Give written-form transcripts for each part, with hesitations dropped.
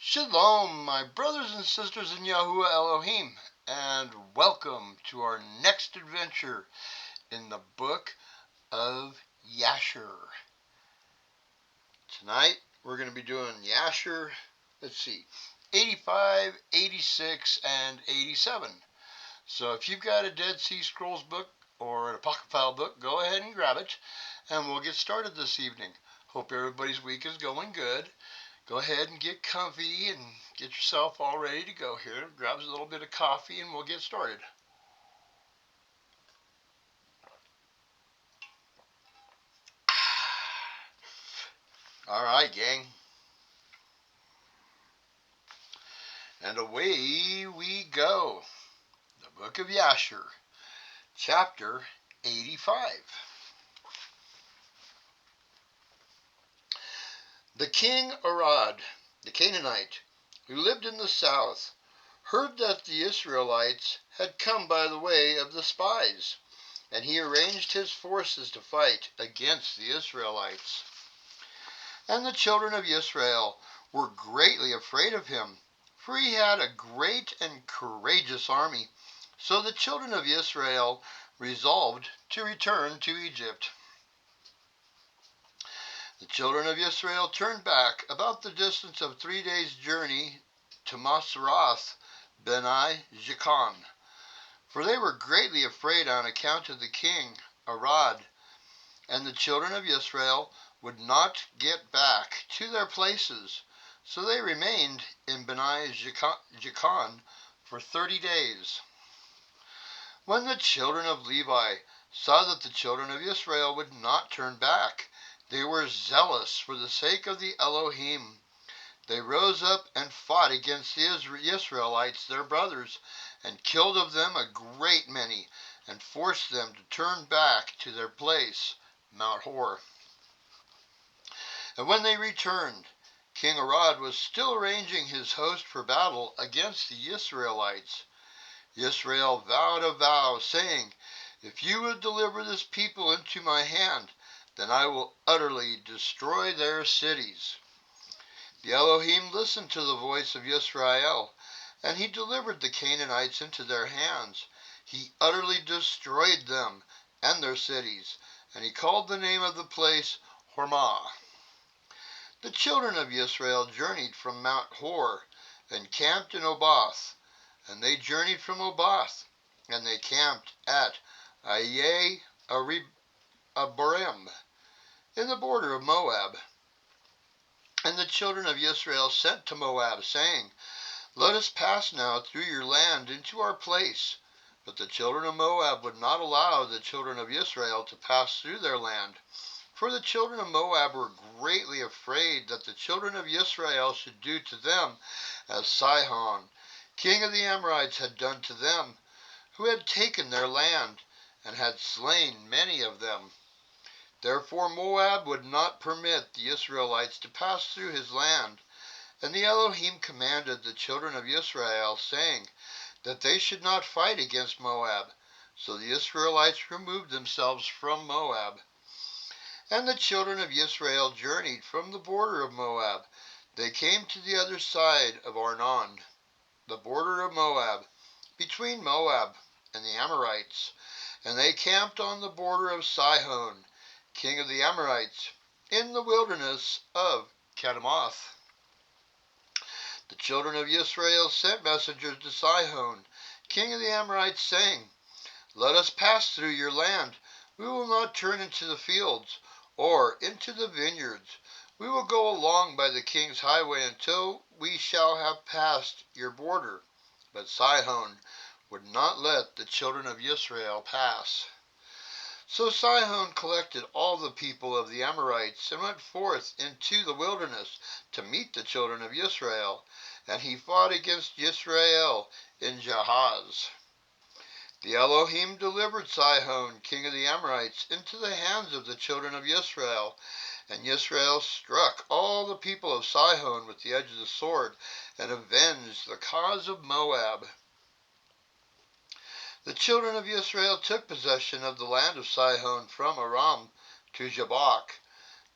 Shalom, my brothers and sisters in Yahuwah Elohim, and welcome to our next adventure in the Book of Jasher. Tonight, we're going to be doing Jasher, 85, 86, and 87. So if you've got a Dead Sea Scrolls book or an Apocryphal book, go ahead and grab it, and we'll get started this evening. Hope everybody's week is going good. Go ahead and get comfy and get yourself all ready to go here. Grab a little bit of coffee and we'll get started. All right, gang. And away we go. The Book of Jasher, chapter 85. The king Arad, the Canaanite, who lived in the south, heard that the Israelites had come by the way of the spies, and he arranged his forces to fight against the Israelites. And the children of Israel were greatly afraid of him, for he had a great and courageous army. So the children of Israel resolved to return to Egypt. The children of Israel turned back about the distance of 3 days' journey to Masarath Beni Jachan, for they were greatly afraid on account of the king Arad. And the children of Israel would not get back to their places, so they remained in Beni Jachan for 30 days. When the children of Levi saw that the children of Israel would not turn back, they were zealous for the sake of the Elohim. They rose up and fought against the Israelites, their brothers, and killed of them a great many, and forced them to turn back to their place, Mount Hor. And when they returned, King Arad was still arranging his host for battle against the Israelites. Israel vowed a vow, saying, "If you will deliver this people into my hand, then I will utterly destroy their cities." The Elohim listened to the voice of Israel, and he delivered the Canaanites into their hands. He utterly destroyed them and their cities, and he called the name of the place Hormah. The children of Israel journeyed from Mount Hor and camped in Oboth, and they journeyed from Oboth, and they camped at Aye Abarim, in the border of Moab. And the children of Israel sent to Moab, saying, "Let us pass now through your land into our place." But the children of Moab would not allow the children of Israel to pass through their land. For the children of Moab were greatly afraid that the children of Israel should do to them as Sihon, king of the Amorites, had done to them, who had taken their land, and had slain many of them. Therefore Moab would not permit the Israelites to pass through his land. And the Elohim commanded the children of Israel, saying that they should not fight against Moab. So the Israelites removed themselves from Moab. And the children of Israel journeyed from the border of Moab. They came to the other side of Arnon, the border of Moab, between Moab and the Amorites. And they camped on the border of Sihon, king of the Amorites, in the wilderness of Kedemoth. The children of Israel sent messengers to Sihon, king of the Amorites, saying, "Let us pass through your land. We will not turn into the fields or into the vineyards. We will go along by the king's highway until we shall have passed your border." But Sihon would not let the children of Israel pass. So Sihon collected all the people of the Amorites and went forth into the wilderness to meet the children of Israel, and he fought against Israel in Jahaz. The Elohim delivered Sihon, king of the Amorites, into the hands of the children of Israel, and Israel struck all the people of Sihon with the edge of the sword, and avenged the cause of Moab. The children of Israel took possession of the land of Sihon from Aram to Jabbok,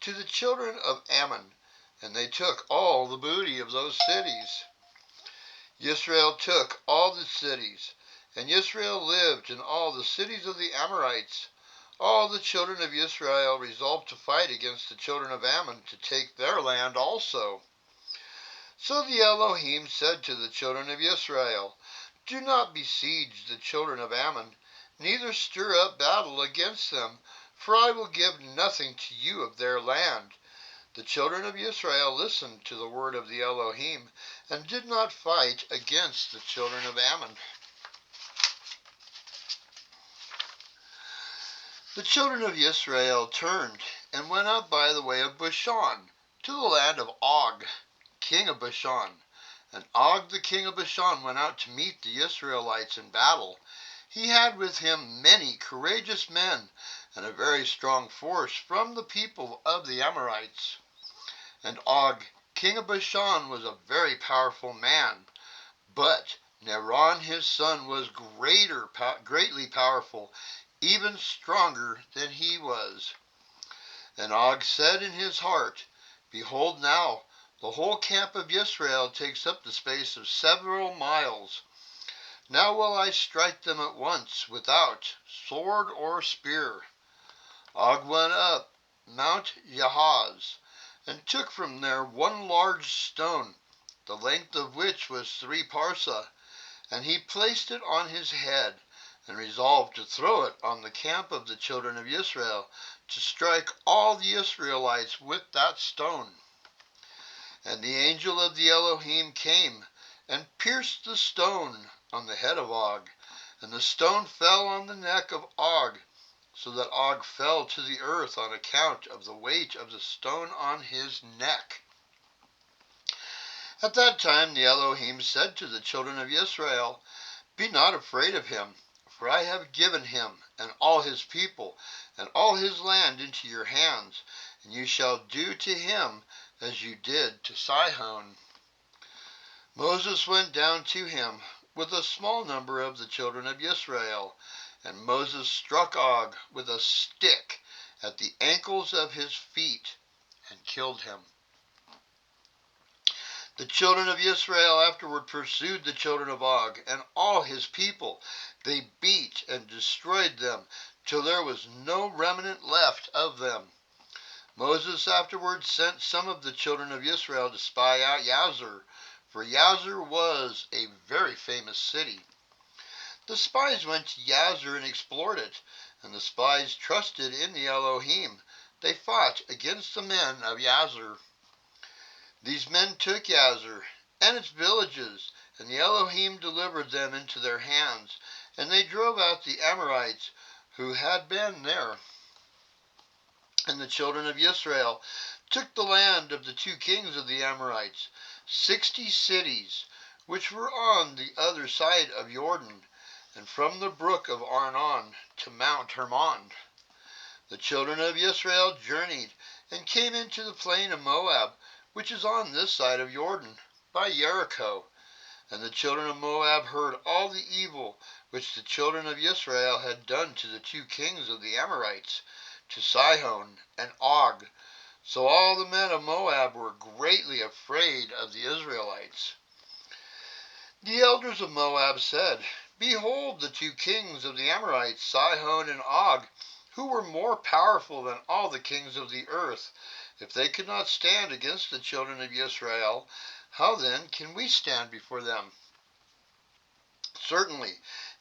to the children of Ammon, and they took all the booty of those cities. Israel took all the cities, and Israel lived in all the cities of the Amorites. All the children of Israel resolved to fight against the children of Ammon to take their land also. So the Elohim said to the children of Israel, Do not besiege the children of Ammon, neither stir up battle against them, for I will give nothing to you of their land. The children of Israel listened to the word of the Elohim, and did not fight against the children of Ammon. The children of Israel turned, and went up by the way of Bashan, to the land of Og, king of Bashan. And Og the king of Bashan went out to meet the Israelites in battle. He had with him many courageous men, and a very strong force from the people of the Amorites. And Og, king of Bashan, was a very powerful man. But Neron his son was greatly powerful, even stronger than he was. And Og said in his heart, Behold now, the whole camp of Israel takes up the space of several miles. Now will I strike them at once, without sword or spear. Og went up Mount Yahaz, and took from there one large stone, the length of which was 3 parsa, and he placed it on his head, and resolved to throw it on the camp of the children of Israel, to strike all the Israelites with that stone. And the angel of the Elohim came, and pierced the stone on the head of Og, and the stone fell on the neck of Og, so that Og fell to the earth on account of the weight of the stone on his neck. At that time the Elohim said to the children of Israel, Be not afraid of him, for I have given him and all his people and all his land into your hands, and you shall do to him as you did to Sihon. Moses went down to him with a small number of the children of Israel, and Moses struck Og with a stick at the ankles of his feet and killed him. The children of Israel afterward pursued the children of Og and all his people. They beat and destroyed them till there was no remnant left of them. Moses afterward sent some of the children of Israel to spy out Jazer, for Jazer was a very famous city. The spies went to Jazer and explored it, and the spies trusted in the Elohim. They fought against the men of Jazer. These men took Jazer and its villages, and the Elohim delivered them into their hands, and they drove out the Amorites who had been there. And the children of Israel took the land of the 2 kings of the Amorites, 60 cities, which were on the other side of Jordan, and from the brook of Arnon to Mount Hermon. The children of Israel journeyed, and came into the plain of Moab, which is on this side of Jordan, by Jericho. And the children of Moab heard all the evil which the children of Israel had done to the 2 kings of the Amorites, to Sihon and Og. So all the men of Moab were greatly afraid of the Israelites. The elders of Moab said, Behold the 2 kings of the Amorites, Sihon and Og, who were more powerful than all the kings of the earth. If they could not stand against the children of Israel, how then can we stand before them? Certainly,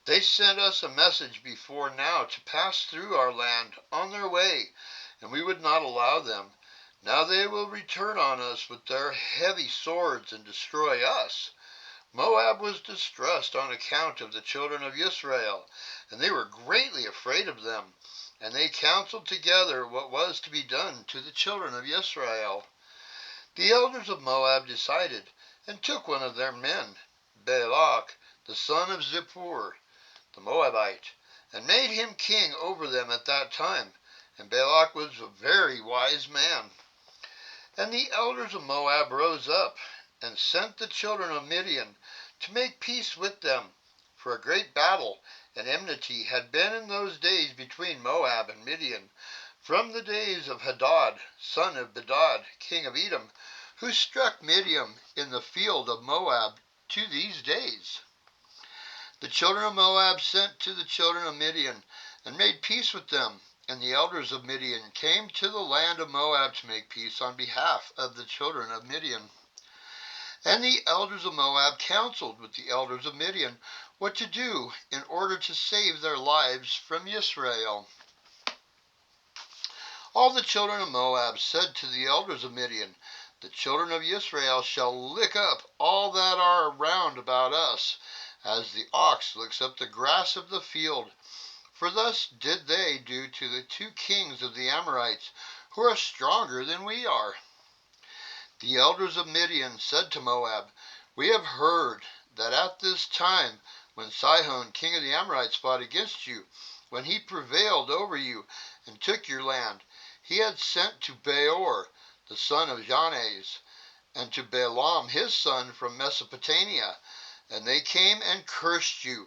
they sent us a message before now to pass through our land on their way, and we would not allow them. Now they will return on us with their heavy swords and destroy us. Moab was distressed on account of the children of Israel, and they were greatly afraid of them. And they counseled together what was to be done to the children of Israel. The elders of Moab decided, and took one of their men, Balak, the son of Zippor, the Moabite, and made him king over them at that time. And Balak was a very wise man. And the elders of Moab rose up, and sent the children of Midian to make peace with them, for a great battle and enmity had been in those days between Moab and Midian, from the days of Hadad, son of Bedad, king of Edom, who struck Midian in the field of Moab to these days. The children of Moab sent to the children of Midian, and made peace with them. And the elders of Midian came to the land of Moab to make peace on behalf of the children of Midian. And the elders of Moab counseled with the elders of Midian what to do in order to save their lives from Israel. All the children of Moab said to the elders of Midian, the children of Israel shall lick up all that are round about us, as the ox licks up the grass of the field. For thus did they do to the 2 kings of the Amorites, who are stronger than we are. The elders of Midian said to Moab, we have heard that at this time, when Sihon, king of the Amorites, fought against you, when he prevailed over you and took your land, he had sent to Beor, the son of Jannes, and to Balaam his son from Mesopotamia, and they came and cursed you.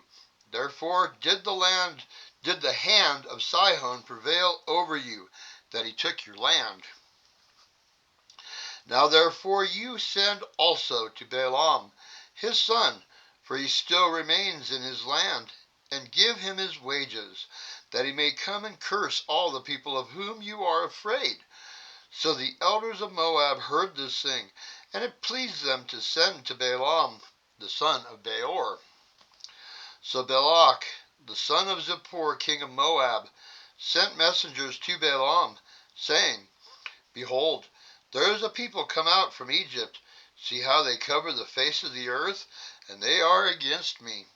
Therefore did the hand of Sihon prevail over you, that he took your land. Now therefore you send also to Balaam his son, for he still remains in his land, and give him his wages, that he may come and curse all the people of whom you are afraid. So the elders of Moab heard this thing, and it pleased them to send to Balaam, the son of Beor. So Balak, the son of Zippor, king of Moab, sent messengers to Balaam, saying, behold, there is a people come out from Egypt. See how they cover the face of the earth, and they are against me.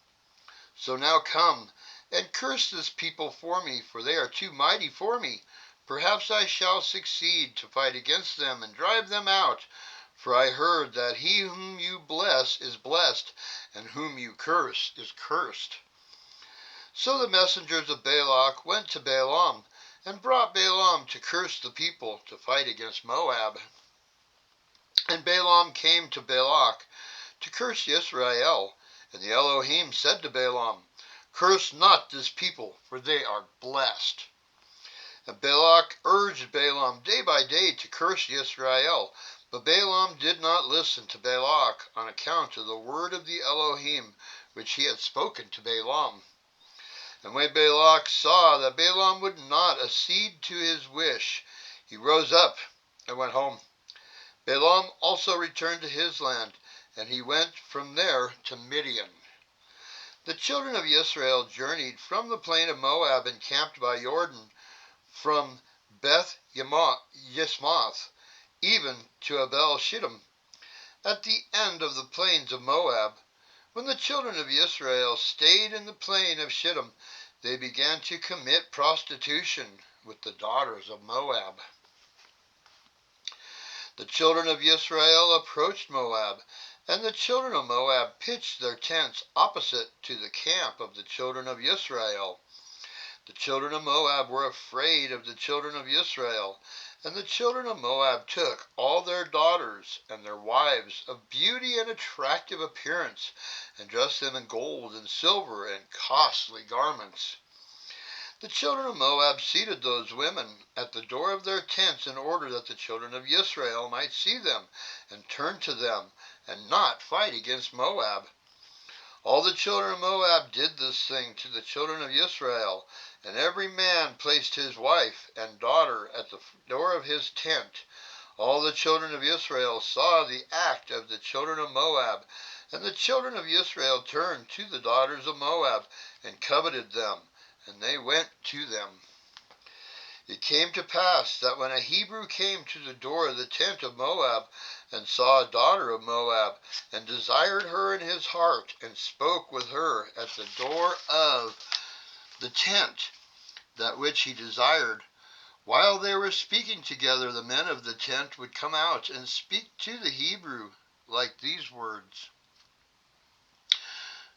So now come, and curse this people for me, for they are too mighty for me. Perhaps I shall succeed to fight against them and drive them out. For I heard that he whom you bless is blessed, and whom you curse is cursed. So the messengers of Balak went to Balaam, and brought Balaam to curse the people to fight against Moab. And Balaam came to Balak to curse Israel. And the Elohim said to Balaam, curse not this people, for they are blessed. And Balak urged Balaam day by day to curse Israel. But Balaam did not listen to Balak on account of the word of the Elohim which he had spoken to Balaam. And when Balak saw that Balaam would not accede to his wish, he rose up and went home. Balaam also returned to his land, and he went from there to Midian. The children of Israel journeyed from the plain of Moab and camped by Jordan, from Beth Yismoth even to Abel Shittim, at the end of the plains of Moab. When the children of Israel stayed in the plain of Shittim, they began to commit prostitution with the daughters of Moab. The children of Israel approached Moab, and the children of Moab pitched their tents opposite to the camp of the children of Israel. The children of Moab were afraid of the children of Israel, and the children of Moab took all their daughters and their wives of beauty and attractive appearance, and dressed them in gold and silver and costly garments. The children of Moab seated those women at the door of their tents in order that the children of Israel might see them and turn to them and not fight against Moab. All the children of Moab did this thing to the children of Israel, and every man placed his wife and daughter at the door of his tent. All the children of Israel saw the act of the children of Moab, and the children of Israel turned to the daughters of Moab and coveted them, and they went to them. It came to pass that when a Hebrew came to the door of the tent of Moab, and saw a daughter of Moab, and desired her in his heart, and spoke with her at the door of the tent, that which he desired, while they were speaking together, the men of the tent would come out and speak to the Hebrew like these words.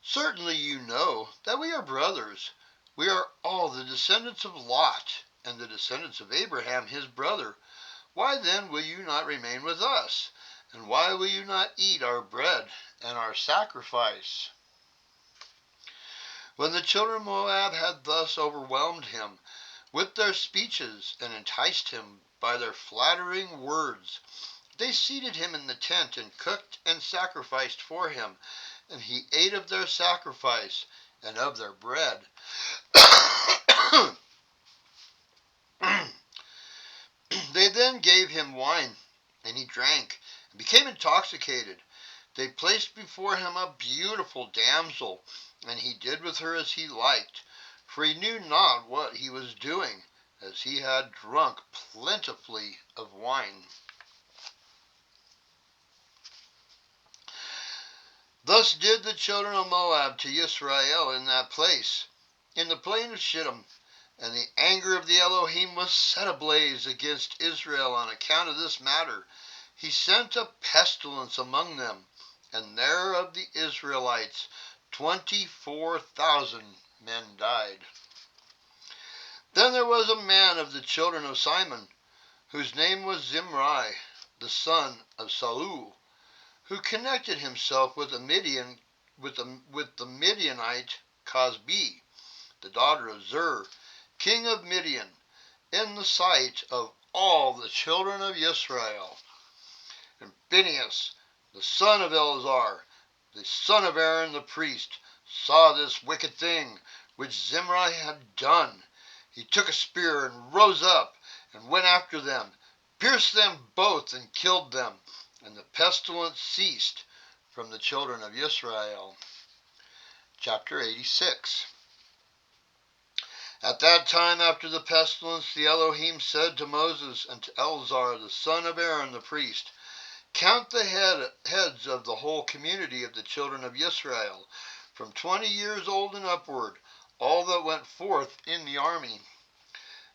Certainly you know that we are brothers. We are all the descendants of Lot, and the descendants of Abraham his brother. Why then will you not remain with us? And why will you not eat our bread and our sacrifice? When the children of Moab had thus overwhelmed him with their speeches, and enticed him by their flattering words, They seated him in the tent and cooked and sacrificed for him, and he ate of their sacrifice and of their bread. They then gave him wine, and he drank, and became intoxicated. They placed before him a beautiful damsel, and he did with her as he liked, for he knew not what he was doing, as he had drunk plentifully of wine. Thus did the children of Moab to Israel in that place, in the plain of Shittim. And the anger of the Elohim was set ablaze against Israel on account of this matter. He sent a pestilence among them, and there of the Israelites 24,000 men died. Then there was a man of the children of Simon, whose name was Zimri, the son of Saul, who connected himself with the Midianite Cosbi, the daughter of Zur, king of Midian, in the sight of all the children of Israel. And Phinehas, the son of Eleazar, the son of Aaron the priest, saw this wicked thing which Zimri had done. He took a spear and rose up and went after them, pierced them both and killed them, and the pestilence ceased from the children of Israel. Chapter 86. At that time after the pestilence, the Elohim said to Moses and to Eleazar, the son of Aaron the priest, count the heads of the whole community of the children of Israel, from 20 years old and upward, all that went forth in the army.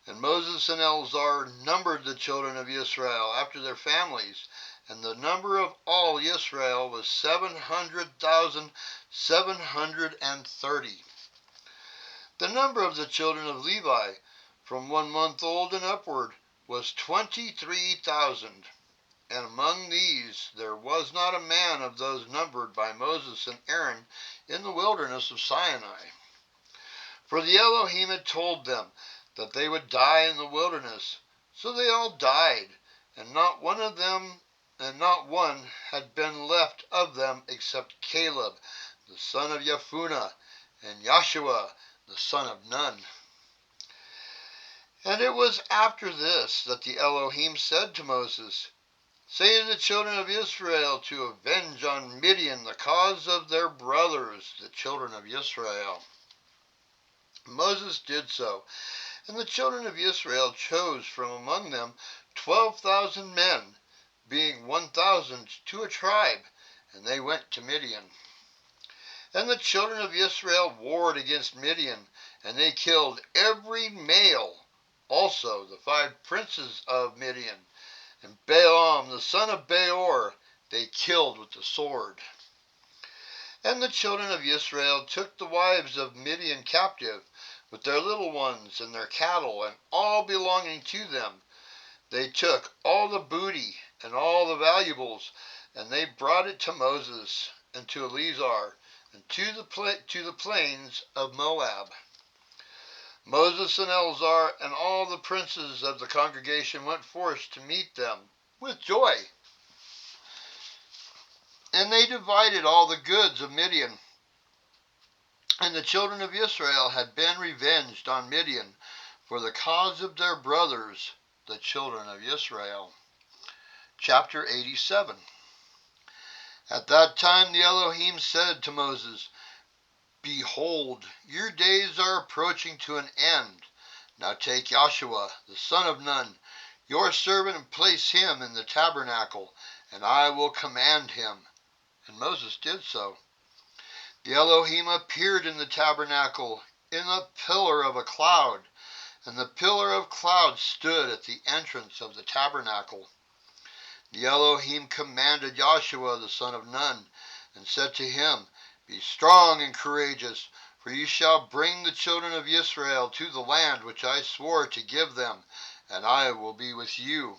And Moses and Eleazar numbered the children of Israel after their families, and the number of all Israel was 700,730. The number of the children of Levi, from 1 month old and upward, was 23,000. And among these there was not a man of those numbered by Moses and Aaron in the wilderness of Sinai. For the Elohim had told them that they would die in the wilderness. So they all died, and not one had been left of them except Caleb, the son of Jephunneh, and Joshua, the son of Nun. And it was after this that the Elohim said to Moses, say to the children of Israel to avenge on Midian the cause of their brothers, the children of Israel. Moses did so, and the children of Israel chose from among them 12,000 men, being 1,000 to a tribe, and they went to Midian. And the children of Israel warred against Midian, and they killed every male, also the 5 princes of Midian, and Balaam the son of Beor they killed with the sword. And the children of Israel took the wives of Midian captive, with their little ones and their cattle, and all belonging to them. They took all the booty and all the valuables, and they brought it to Moses and to Eleazar, and to the plains of Moab. Moses and Eleazar and all the princes of the congregation went forth to meet them with joy. And they divided all the goods of Midian. And the children of Israel had been revenged on Midian for the cause of their brothers, the children of Israel. Chapter 87. At that time the Elohim said to Moses, behold, your days are approaching to an end. Now take Joshua, the son of Nun, your servant, and place him in the tabernacle, and I will command him. And Moses did so. The Elohim appeared in the tabernacle in a pillar of a cloud, and the pillar of cloud stood at the entrance of the tabernacle. The Elohim commanded Joshua the son of Nun, and said to him, be strong and courageous, for you shall bring the children of Israel to the land which I swore to give them, and I will be with you.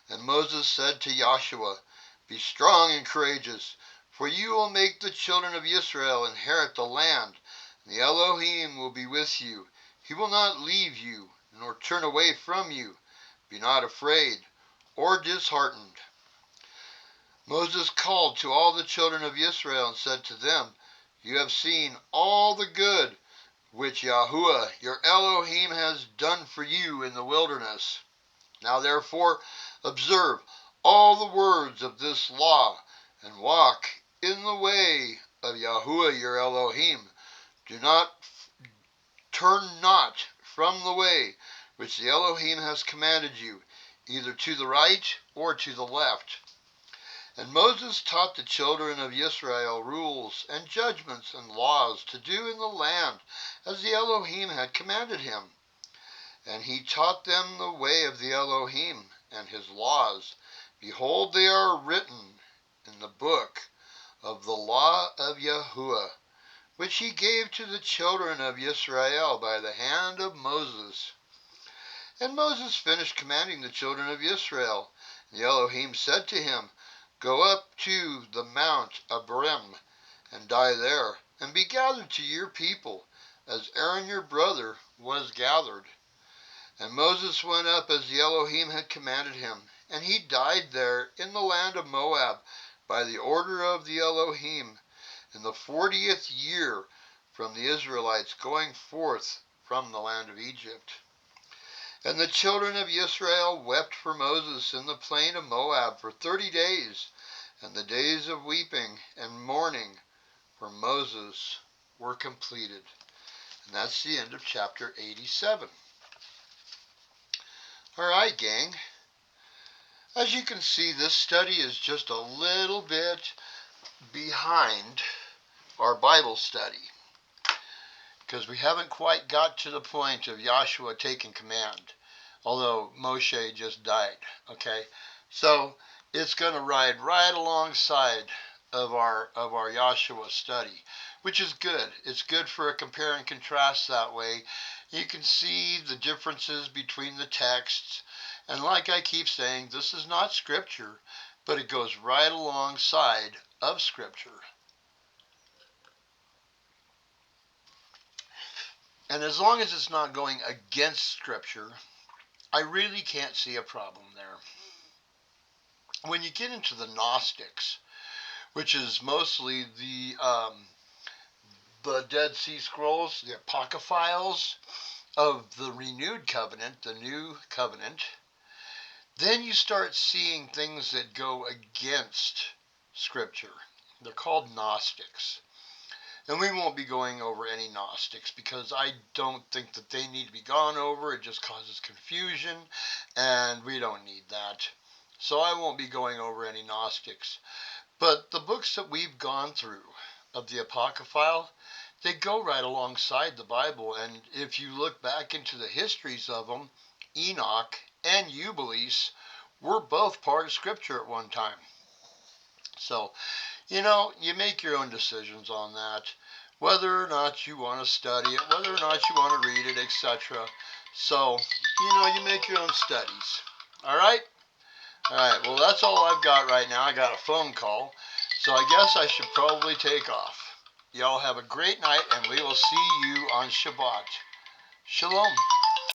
And Moses said to Joshua, be strong and courageous, for you will make the children of Israel inherit the land. The Elohim will be with you. He will not leave you, nor turn away from you. Be not afraid, or disheartened. Moses called to all the children of Israel and said to them, "You have seen all the good which Yahuwah your Elohim has done for you in the wilderness. Now therefore observe all the words of this law, and walk in the way of Yahuwah your Elohim. Turn not from the way which the Elohim has commanded you, either to the right or to the left." And Moses taught the children of Israel rules and judgments and laws to do in the land, as the Elohim had commanded him. And he taught them the way of the Elohim and his laws. Behold, they are written in the book of the law of Yahuwah, which he gave to the children of Israel by the hand of Moses. And Moses finished commanding the children of Israel. The Elohim said to him, "Go up to the Mount Abarim, and die there, and be gathered to your people, as Aaron your brother was gathered." And Moses went up as the Elohim had commanded him, and he died there in the land of Moab, by the order of the Elohim, in the 40th year from the Israelites going forth from the land of Egypt. And the children of Israel wept for Moses in the plain of Moab for 30 days, and the days of weeping and mourning for Moses were completed. And that's the end of chapter 87. All right, gang. As you can see, this study is just a little bit behind our Bible study, because we haven't quite got to the point of Joshua taking command, although Moshe just died, okay? So it's going to ride right alongside of our Joshua study, which is good. It's good for a compare and contrast that way. You can see the differences between the texts, and like I keep saying, this is not scripture, but it goes right alongside of scripture. And as long as it's not going against scripture, I really can't see a problem there. When you get into the Gnostics, which is mostly the Dead Sea Scrolls, the apocryphals of the renewed covenant, the new covenant, then you start seeing things that go against scripture. They're called Gnostics. And we won't be going over any Gnostics, because I don't think that they need to be gone over. It just causes confusion, and we don't need that. So I won't be going over any Gnostics. But the books that we've gone through of the Apocryphal, they go right alongside the Bible. And if you look back into the histories of them, Enoch and Jubilees were both part of Scripture at one time. So, you make your own decisions on that, whether or not you want to study it, whether or not you want to read it, etc. So, you make your own studies. All right? All right, well, that's all I've got right now. I got a phone call, so I guess I should probably take off. Y'all have a great night, and we will see you on Shabbat. Shalom.